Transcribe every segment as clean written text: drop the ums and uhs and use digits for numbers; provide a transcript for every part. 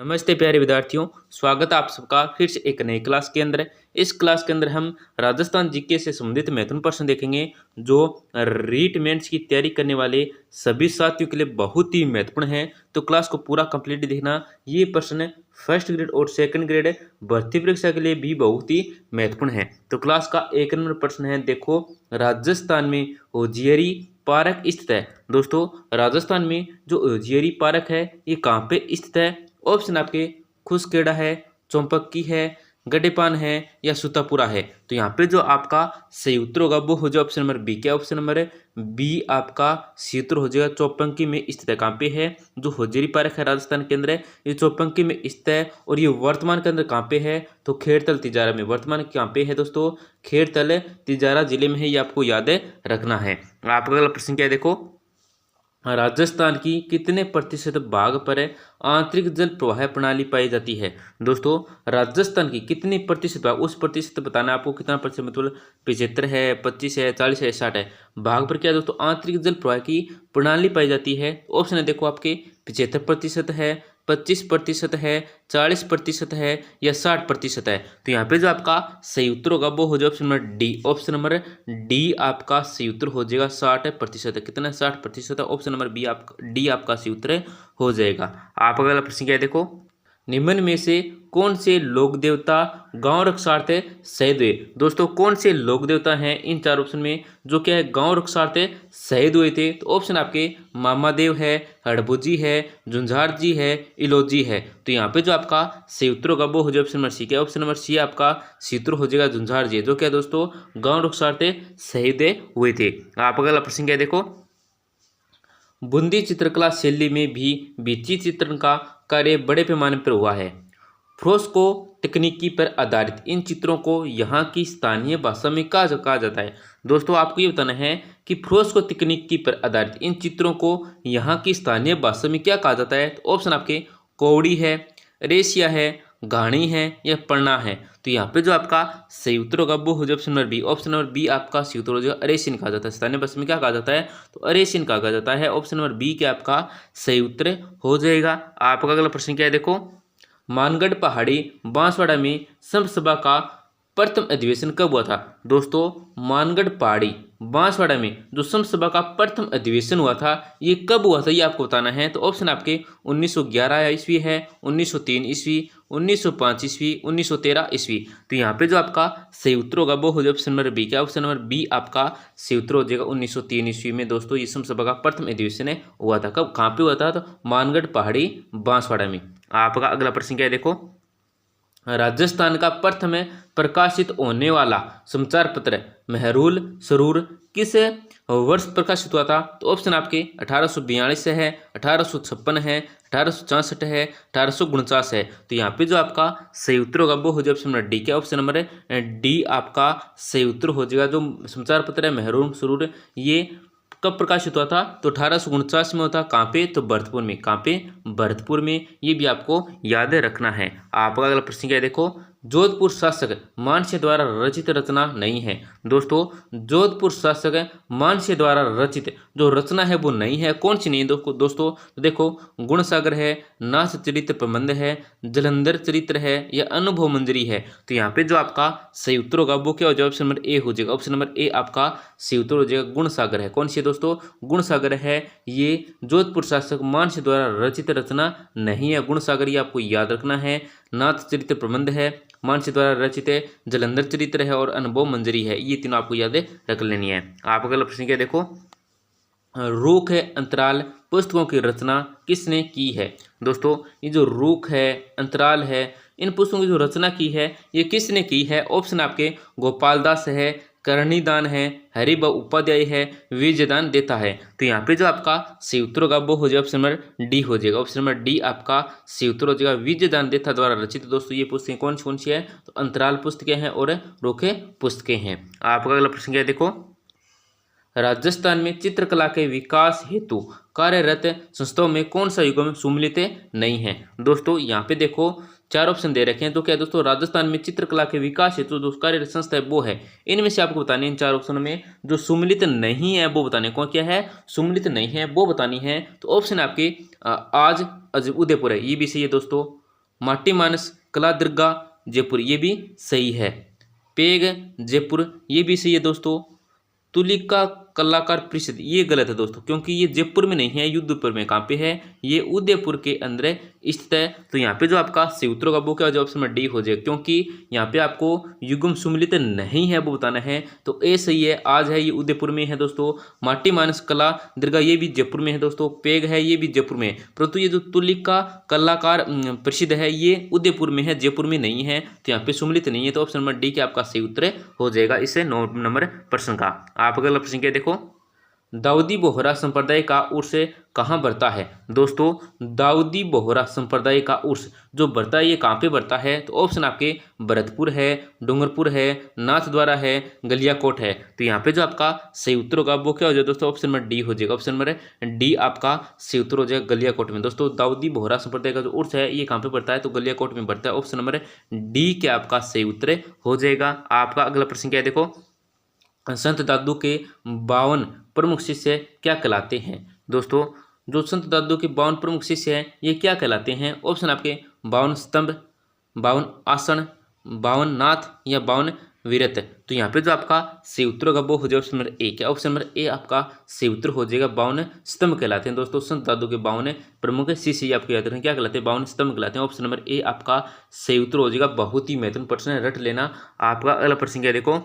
नमस्ते प्यारे विद्यार्थियों, स्वागत है आप सबका फिर से एक नई क्लास के अंदर। इस क्लास के अंदर हम राजस्थान जीके से संबंधित महत्वपूर्ण प्रश्न देखेंगे जो रीट मेंस की तैयारी करने वाले सभी साथियों के लिए बहुत ही महत्वपूर्ण है। तो क्लास को पूरा कंप्लीट देखना। ये प्रश्न फर्स्ट ग्रेड और सेकंड ग्रेड भर्ती परीक्षा के लिए भी बहुत ही महत्वपूर्ण है। तो क्लास का एक नंबर प्रश्न है, देखो राजस्थान में होजियरी पार्क स्थित है। दोस्तों राजस्थान में जो होजियरी पार्क है ये कहाँ पे स्थित है? ऑप्शन आपके खुसखेड़ा है, चौंपक्की है, गडेपान है या सुतापुरा है। तो यहाँ पे जो आपका सही उत्तर होगा वो हो जाए ऑप्शन नंबर बी। क्या ऑप्शन नंबर बी आपका सही उत्तर हो जाएगा। चौपंकी में स्थित है। कहाँ पे है? जो होजियरी पार्क है राजस्थान के अंदर है, ये चौपंकी में स्थित है। और ये वर्तमान के अंदर कहाँ पे है? तो खेड़तल तिजारा में। वर्तमान कहाँ पे है दोस्तों? खेड़तल तिजारा जिले में है। ये आपको याद रखना है। आपका अगला प्रश्न क्या है, देखो राजस्थान की कितने प्रतिशत भाग पर आंतरिक जल प्रवाह प्रणाली पाई जाती है? दोस्तों राजस्थान की कितनी प्रतिशत भाग, उस प्रतिशत बताना आपको कितना प्रतिशत, मतलब 75 है, 25 है, 40 है, 60 है। भाग पर क्या है दोस्तों? आंतरिक जल प्रवाह की प्रणाली पाई जाती है। ऑप्शन है देखो आपके 75% है, 25% है, 40% है या 60% है। तो यहाँ पे जो आपका सही उत्तर होगा वो हो जाएगा option number D. Option number D आपका सही उत्तर हो जाएगा। 60% कितना? 60% है। ऑप्शन नंबर बी आपका डी आपका सही उत्तर हो जाएगा। आप अगला प्रश्न क्या है, देखो निम्न में से कौन से लोक देवता गांव रक्षार्थे शहीद हुए? दोस्तों कौन से लोक देवता हैं इन चार ऑप्शन में जो क्या है गांव रक्षार्थे शहीद हुए थे? तो ऑप्शन आपके मामादेव है, हड़भुजी है, झुंझार जी है, इलोजी है। तो यहाँ पे जो आपका सही उत्तर होगा वो हो जाए ऑप्शन नंबर सी। क्या ऑप्शन नंबर सी आपका सही उत्तर हो जाएगा। झुंझार जी जो क्या दोस्तों गांव रक्षार्थे शहीद हुए थे। आप अगला प्रश्न क्या है, देखो बूंदी चित्रकला शैली में भी भित्ति चित्रण का कार्य बड़े पैमाने पर हुआ है। फ्रेस्को तकनीकी पर आधारित इन चित्रों को यहाँ की स्थानीय भाषा में कहा जाता है। दोस्तों आपको ये बताना है कि फ्रेस्को तकनीकी पर आधारित इन चित्रों को यहाँ की स्थानीय भाषा में क्या कहा जाता है? तो ऑप्शन आपके कौड़ी है, रेशिया है, घाणी है या पन्ना है। तो यहाँ पे जो आपका सही उत्तर होगा वो हो जाए option number B. Option number B आपका सही उत्तर हो जाएगा। अरेसिन कहा जाता है, स्थानीय भाषा में क्या कहा जाता है? तो अरेसिन कहा जाता है। ऑप्शन नंबर बी के आपका सही उत्तर हो जाएगा। आपका अगला प्रश्न क्या है, देखो मानगढ़ पहाड़ी बांसवाड़ा में संत सभा का प्रथम अधिवेशन कब हुआ था? दोस्तों मानगढ़ पहाड़ी बांसवाड़ा में जो संत सभा का प्रथम अधिवेशन हुआ था ये कब हुआ था ये आपको बताना है। तो ऑप्शन आपके 1911 ईस्वी है, 1903 ईस्वी, 1905 ईस्वी, 1913 ईस्वी। तो यहाँ पे जो आपका सही उत्तर होगा वो हो जाए ऑप्शन नंबर बी। क्या ऑप्शन नंबर बी आपका सही उत्तर हो जाएगा। 1903 ईस्वी में दोस्तों ये संत सभा का प्रथम अधिवेशन हुआ था। कब, कहाँ पे हुआ था? तो मानगढ़ पहाड़ी बांसवाड़ा में। आपका अगला प्रश्न क्या है, देखो राजस्थान का प्रथम प्रकाशित होने वाला समाचार पत्र महरूल सरूर किस वर्ष प्रकाशित हुआ था? तो ऑप्शन आपके 1842 है, 1856 है, 1864 है, 1849 है। तो यहाँ पे जो आपका सही उत्तर होगा वो हो जाए ऑप्शन नंबर डी। क्या ऑप्शन नंबर डी आपका सही उत्तर हो जाएगा। जो समाचार पत्र है महरूल सरूर ये कब प्रकाशित हुआ था? तो 1849 में होता। कहाँ पे? तो भरतपुर में। कहाँ पे? भरतपुर में। ये भी आपको याद रखना है। आपका अगला प्रश्न क्या है, देखो जोधपुर शासक मानसिंह द्वारा रचित रचना नहीं है। दोस्तों जोधपुर शासक मानसिंह द्वारा रचित जो रचना है वो नहीं है। कौन सी नहीं है दोस्तों? तो देखो गुणसागर है, नाथ चरित्र प्रबंध है, जलंधर चरित्र है या अनुभव मंजरी है। तो यहाँ पे जो आपका सही उत्तर होगा वो क्या हो जाएगा? ऑप्शन नंबर ए हो जाएगा। ऑप्शन नंबर ए आपका सही उत्तर हो जाएगा। गुणसागर है। कौन सी है दोस्तों? गुणसागर है। ये जोधपुर शासक मानसिंह द्वारा रचित रचना नहीं है। गुणसागर ये आपको याद रखना है। नाथ चरित्र प्रबंध है, मानसिंह द्वारा रचित है, जलंधर चरित्र है और अनुभव मंजरी है। ये तीनों आपको याद रख लेनी है। आपका अगला प्रश्न क्या, देखो रूख है अंतराल पुस्तकों की रचना किसने की है? दोस्तों ये जो रूख है, अंतराल है, इन पुस्तकों की जो रचना की है ये किसने की है? ऑप्शन आपके गोपाल दास है, करणीदान है, हरिभ उपाध्याय है, विजयदान देता है। तो यहाँ पे जो आपका सही उत्तर होगा वो हो जाएगा ऑप्शन नंबर डी हो जाएगा। ऑप्शन नंबर डी आपका सही उत्तर हो जाएगा। विजयदान देता द्वारा रचित दोस्तों ये पुस्तकें कौन सी है? तो अंतराल पुस्तकें हैं और रूखे पुस्तकें हैं। आपका अगला प्रश्न क्या है, देखो राजस्थान में चित्रकला के विकास हेतु कार्यरत संस्थाओं में कौन सा युग्म सम्मिलित नहीं है? दोस्तों यहाँ पे देखो चार ऑप्शन दे रखे हैं। तो क्या है दोस्तों राजस्थान में चित्रकला के विकास हेतु जो कार्यरत संस्था है वो है। इनमें से आपको बताने इन चार ऑप्शनों में जो सम्मिलित नहीं है वो बताने। कौन क्या है? सम्मिलित नहीं है वो बतानी है। तो ऑप्शन आपके आज उदयपुर है, ये भी सही है दोस्तों। माटी मानस कला दरगाह जयपुर, ये भी सही है। पेग जयपुर, ये भी सही है दोस्तों। तुलिका कलाकार परिषद, ये गलत है दोस्तों, क्योंकि ये जयपुर में नहीं है, युद्धपुर में। कहाँ पे है? ये उदयपुर के अंदर स्थित है। तो यहाँ पे जो आपका सही उत्तर होगा वो क्या हो जाएगा? ऑप्शन में डी हो जाएगा, क्योंकि यहाँ पे आपको युग्म सुमिलित नहीं है वो बताना है। तो ए सही है, आज है ये उदयपुर में है दोस्तों। माटी मानस कला दरगाह, ये भी जयपुर में है दोस्तों। पेग है, ये भी जयपुर में है, परंतु ये जो तुलिका कलाकार परिषद है ये उदयपुर में है, जयपुर में नहीं है। तो यहाँ पे सुमिलित नहीं है, तो ऑप्शन नंबर डी के आपका सही उत्तर हो जाएगा इससे 9 नंबर प्रश्न का। आप अगला प्रश्न क्या देखो, दाऊदी बोहरा संप्रदाय का उर्स कहाँ बढ़ता है? दोस्तों दाऊदी बोहरा संप्रदाय का उर्स जो बढ़ता है ये कहाँ पे बढ़ता है? तो ऑप्शन आपके भरतपुर है, डूंगरपुर है, नाथद्वारा है, गलियाकोट है। तो यहाँ पे जो आपका सही उत्तर होगा वो क्या हो जाएगा दोस्तों? ऑप्शन नंबर डी हो जाएगा। ऑप्शन नंबर डी आपका सही उत्तर हो जाएगा, गलियाकोट में। दोस्तों दाऊदी बोहरा संप्रदाय का जो उर्स है ये कहाँ पे बढ़ता है? तो गलियाकोट में बढ़ता है। ऑप्शन नंबर डी के आपका सही उत्तर हो जाएगा। आपका अगला प्रश्न क्या है देखो, संत दादू के 52 प्रमुख शिष्य क्या कहलाते हैं? दोस्तों जो संत दादू के 52 प्रमुख शिष्य हैं ये क्या कहलाते हैं? ऑप्शन आपके 52 स्तंभ, 52 आसन, 52 नाथ या 52 वीरत। तो यहाँ पे जो आपका सही उत्तर होगा वो हो जाएगा ऑप्शन नंबर ए। क्या? ऑप्शन नंबर ए आपका सही उत्तर हो जाएगा। 52 स्तंभ कहलाते हैं दोस्तों। संत दादू के 52 प्रमुख शिष्य आपको याद रखें क्या कहलाते हैं? 52 स्तंभ कहलाते हैं। ऑप्शन नंबर ए आपका सही उत्तर हो जाएगा। बहुत ही महत्वपूर्ण प्रश्न है, रट लेना। आपका अगला प्रश्न क्या देखो,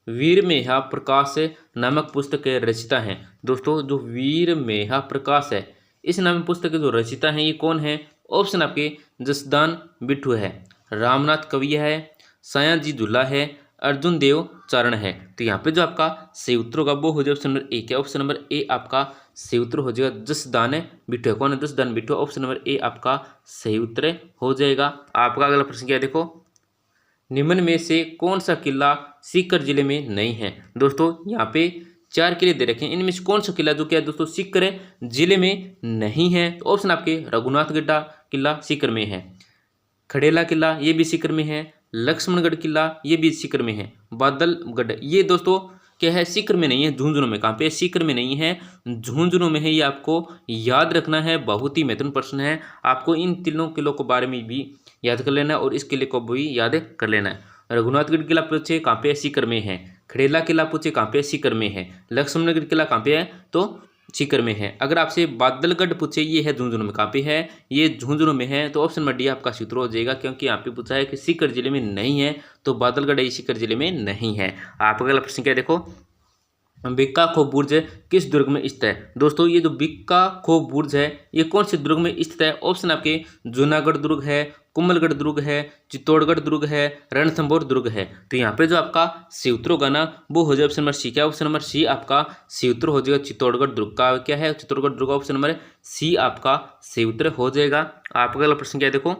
वीर मेहा प्रकाश नामक पुस्तक के रचिता हैं। दोस्तों जो वीर मेहा प्रकाश है इस नामक पुस्तक के जो रचिता हैं ये कौन है? ऑप्शन आपके जसदान बिट्ठू है, रामनाथ कवि है, सयाजी झूला है, अर्जुन देव चारण है। तो यहाँ पे जो आपका सही उत्तर होगा वो हो जाएगा ऑप्शन नंबर ए। क्या? ऑप्शन नंबर ए आपका सही उत्तर हो जाएगा, जसदान बिट्ठू है। कौन है? Jasdan Bitthu. Option number A आपका सही उत्तर हो जाएगा। आपका अगला प्रश्न क्या है देखो, निम्न में से कौन सा किला सीकर जिले में नहीं है? दोस्तों यहाँ पे 4 किले दे रखे हैं, इनमें से कौन सा किला जो क्या है दोस्तों सीकर जिले में नहीं है? तो ऑप्शन आपके रघुनाथगढ़ किला सीकर में है, खड़ेला किला ये भी सीकर में है, लक्ष्मणगढ़ किला ये भी सीकर में है, बादलगढ़ ये दोस्तों क्या है? सीकर में नहीं है, झुंझुनू में। कहाँ पे? सीकर में नहीं है, झुंझुनू में है। ये आपको याद रखना है, बहुत ही महत्वपूर्ण प्रश्न है। आपको इन तीनों किलों के बारे में भी याद कर लेना है और इस किले को भी याद कर लेना है। रघुनाथगढ़ किला पूछे कहाँ पे? सीकर में है। खड़ेला किला पूछे कहाँ पे? सीकर में है। लक्ष्मणगढ़ किला कहाँ पे है? तो सीकर में है। अगर आपसे बादलगढ़ पूछे ये है झुंझुनू में, कहाँ पे है? ये झुंझुनू में है। तो ऑप्शन नंबर डी आपका सूत्र हो जाएगा, क्योंकि यहाँ पे पूछा है कि सीकर जिले में नहीं है, तो बादलगढ़ ये सीकर जिले में नहीं है। आप अगला प्रश्न क्या देखो, बिक्का खो बुर्ज किस दुर्ग में स्थित है? दोस्तों ये जो बिक्का खो बुर्ज है ये कौन से दुर्ग में स्थित है? ऑप्शन आपके जूनागढ़ दुर्ग है, कुंभलगढ़ दुर्ग है, चित्तौड़गढ़ दुर्ग है, रणथंभौर दुर्ग है। तो यहाँ पे जो आपका सही उत्तर होगा ना वो हो जाएगा ऑप्शन नंबर सी। क्या? ऑप्शन नंबर सी आपका सही उत्तर हो जाएगा। चित्तौड़गढ़ दुर्ग का क्या है? चित्तौड़गढ़ दुर्ग। ऑप्शन नंबर सी आपका सही उत्तर हो जाएगा। आपका अगला प्रश्न क्या है देखो,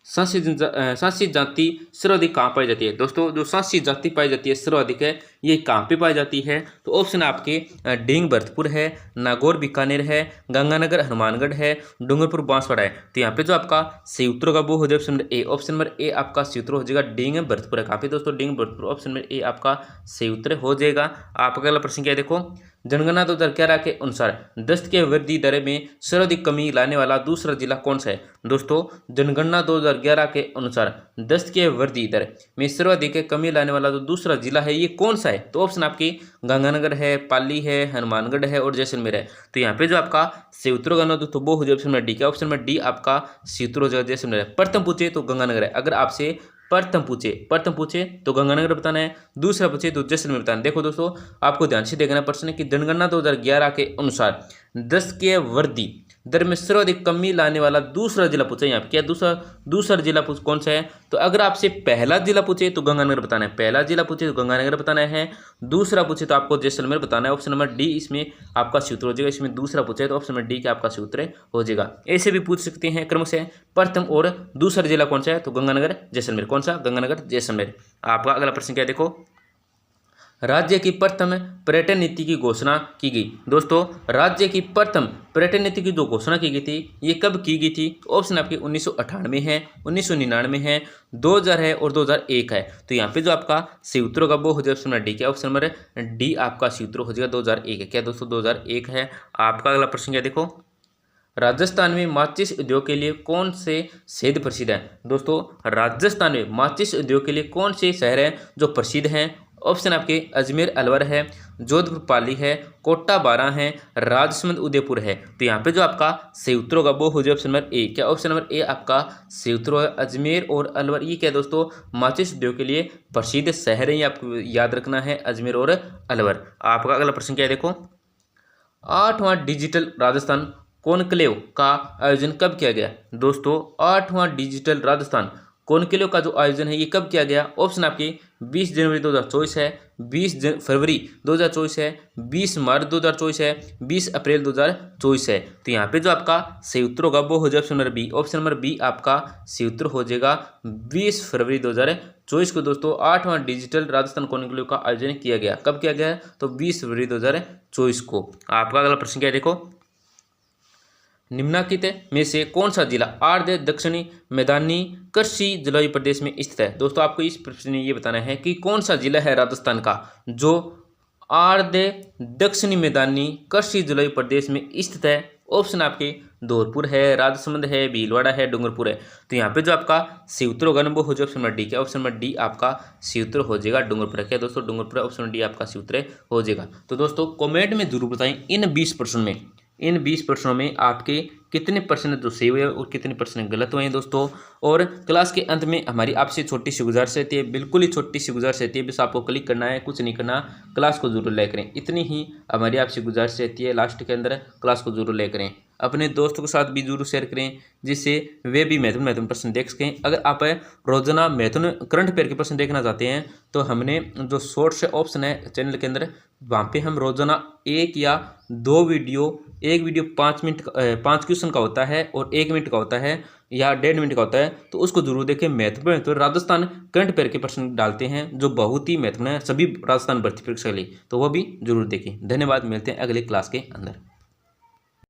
संस्कृत जाति सर्वाधिक कहाँ पाई जाती है? दोस्तों जो संस्कृत जाति पाई जाती है सर्वाधिक है ये कहाँ पे पाई जाती है? तो ऑप्शन आपके डींग भरतपुर है, नागौर बीकानेर है, गंगानगर हनुमानगढ़ है, डूंगरपुर बांसवाड़ा है। तो यहाँ पे जो आपका सही उत्तर होगा वो हो जाएगा option number A. Option number A आपका सही उत्तर हो जाएगा, डींग भरतपुर है। कहाँ पे दोस्तों? डींग भरतपुर। ऑप्शन नंबर ए आपका सही उत्तर हो जाएगा। आपका अगला प्रश्न क्या है देखो, जनगणना 2011 के अनुसार दस्त के वृद्धि दर में सर्वाधिक कमी लाने वाला दूसरा जिला कौन सा है? दोस्तों जनगणना 2011 के अनुसार दस्त के वृद्धि दर में सर्वाधिक कमी लाने वाला जो दूसरा जिला है ये कौन सा है? तो ऑप्शन आपकी गंगानगर है, पाली है, हनुमानगढ़ है और जैसलमेर है। तो यहाँ पे जो आपका सही उत्तर होगा ना दोस्तों वो हो जाए ऑप्शन नंबर डी। का ऑप्शन नंबर डी आपका सही उत्तर हो जाएगा जैसलमेर है। प्रथम पूछे तो गंगानगर है। अगर आपसे प्रथम पूछे तो गंगानगर बताना है, दूसरा पूछे तो जैसलमेर बताना है। देखो दोस्तों आपको ध्यान से देखना प्रश्न कि जनगणना 2011 के अनुसार दस्त के वृद्धि दर में सर्वाधिक कमी लाने वाला दूसरा जिला पूछा है। यहाँ पे क्या दूसरा जिला कौन सा है? तो अगर आपसे पहला जिला पूछे तो गंगानगर बताना है, पहला जिला पूछे तो गंगानगर बताना है, दूसरा पूछे तो आपको जैसलमेर बताना है। ऑप्शन नंबर डी इसमें आपका सूत्र हो जाएगा। इसमें दूसरा पूछा है तो ऑप्शन नंबर डी का आपका सूत्र हो जाएगा। ऐसे भी पूछ सकते हैं क्रम से, प्रथम और दूसरा जिला कौन सा है? तो गंगानगर जैसलमेर। कौन सा? गंगानगर जैसलमेर। आपका अगला प्रश्न क्या है देखो, राज्य की प्रथम पर्यटन नीति की घोषणा की गई। दोस्तों राज्य की प्रथम पर्यटन नीति की जो घोषणा की गई थी ये कब की गई थी? ऑप्शन आपके 1998 है, 1999 है, 2000 है और 2001 है। तो यहाँ पे जो आपका सही उत्तर होगा वो हो जाएगा ऑप्शन नंबर डी। क्या? ऑप्शन नंबर डी आपका सही उत्तर हो जाएगा 2001 है। क्या दोस्तों? 2001 है। आपका अगला प्रश्न क्या देखो, राजस्थान में माचिस उद्योग के लिए कौन से शहर प्रसिद्ध हैं? दोस्तों राजस्थान में माचिस उद्योग के लिए कौन से शहर हैं जो प्रसिद्ध हैं? ऑप्शन आपके अजमेर अलवर है, जोधपुर पाली है, कोटा बारां है, राजसमंद उदयपुर है। तो यहाँ पे जो आपका सही उत्तर होगा वो हो जाए ऑप्शन नंबर ए। क्या ऑप्शन नंबर ए आपका सही उत्तर होगा? अजमेर और अलवर। ये क्या दोस्तों माचिस उद्योग के लिए प्रसिद्ध शहर है, ये आपको याद रखना है, अजमेर और अलवर। आपका अगला प्रश्न क्या है देखो, 8वां डिजिटल राजस्थान कॉन्क्लेव का आयोजन कब किया गया? दोस्तों 8वां डिजिटल राजस्थान कॉन्क्लेव का जो आयोजन है ये कब किया गया? ऑप्शन आपके 20 जनवरी 2024 है, 20 फरवरी 2024 है, 20 मार्च 2024 है, 20 अप्रैल 2024 है। तो यहाँ पे जो आपका सही उत्तर होगा वो हो जाए option number B. Option number B आपका सही उत्तर हो जाएगा 20 फरवरी 2024 को दोस्तों 8वां डिजिटल राजस्थान कॉन्क्लेव का आयोजन किया गया। कब किया गया है? तो 20 फरवरी 2024 को। आपका अगला प्रश्न क्या है देखो, निम्नलिखित में से कौन सा जिला आर्द्र दक्षिणी मैदानी कृषि जलवायु प्रदेश में स्थित है? दोस्तों आपको इस प्रश्न में ये बताना है कि कौन सा जिला है राजस्थान का जो आर्द्र दक्षिणी मैदानी कृषि जलवायु प्रदेश में स्थित है। ऑप्शन आपके धौलपुर है, राजसमंद है, भीलवाड़ा है, डूंगरपुर है। तो यहाँ पे जो आपका सही उत्तर होगा ना वो हो जाए ऑप्शन नंबर डी। क्या ऑप्शन नंबर डी आपका सही उत्तर हो जाएगा डूंगरपुर। क्या दोस्तों डूंगरपुर, ऑप्शन नंबर डी आपका सही उत्तर हो जाएगा। तो दोस्तों कमेंट में जरूर बताएं इन 20 प्रश्नों में आपके कितने प्रश्न जो सही हुए और कितने प्रश्न गलत हुए हैं दोस्तों। और क्लास के अंत में हमारी आपसे छोटी सी गुजारिश रहती है, बिल्कुल ही छोटी सी गुजारिश रहती है, बस आपको क्लिक करना है, कुछ नहीं करना, क्लास को जरूर लाइक करें। इतनी ही हमारी आपसे गुजारिश रहती है, लास्ट के अंदर क्लास को जरूर लाइक करें। अपने दोस्तों के साथ भी जरूर शेयर करें जिससे वे भी महत्वपूर्ण प्रश्न देख सकें। अगर आप रोजाना महत्वपूर्ण करंट अफेयर के प्रश्न देखना चाहते हैं तो हमने जो शॉर्ट्स ऑप्शन है चैनल के अंदर, वहाँ पे हम रोजाना एक या दो वीडियो, एक वीडियो 5 क्वेश्चन का होता है और 1 मिनट का होता है या 1.5 मिनट का होता है, तो उसको जरूर देखें। महत्वपूर्ण राजस्थान करंट अफेयर के प्रश्न डालते हैं जो बहुत ही महत्वपूर्ण है सभी राजस्थान भर्ती परीक्षा के लिए, तो वो भी जरूर देखें। धन्यवाद, मिलते हैं अगले क्लास के अंदर।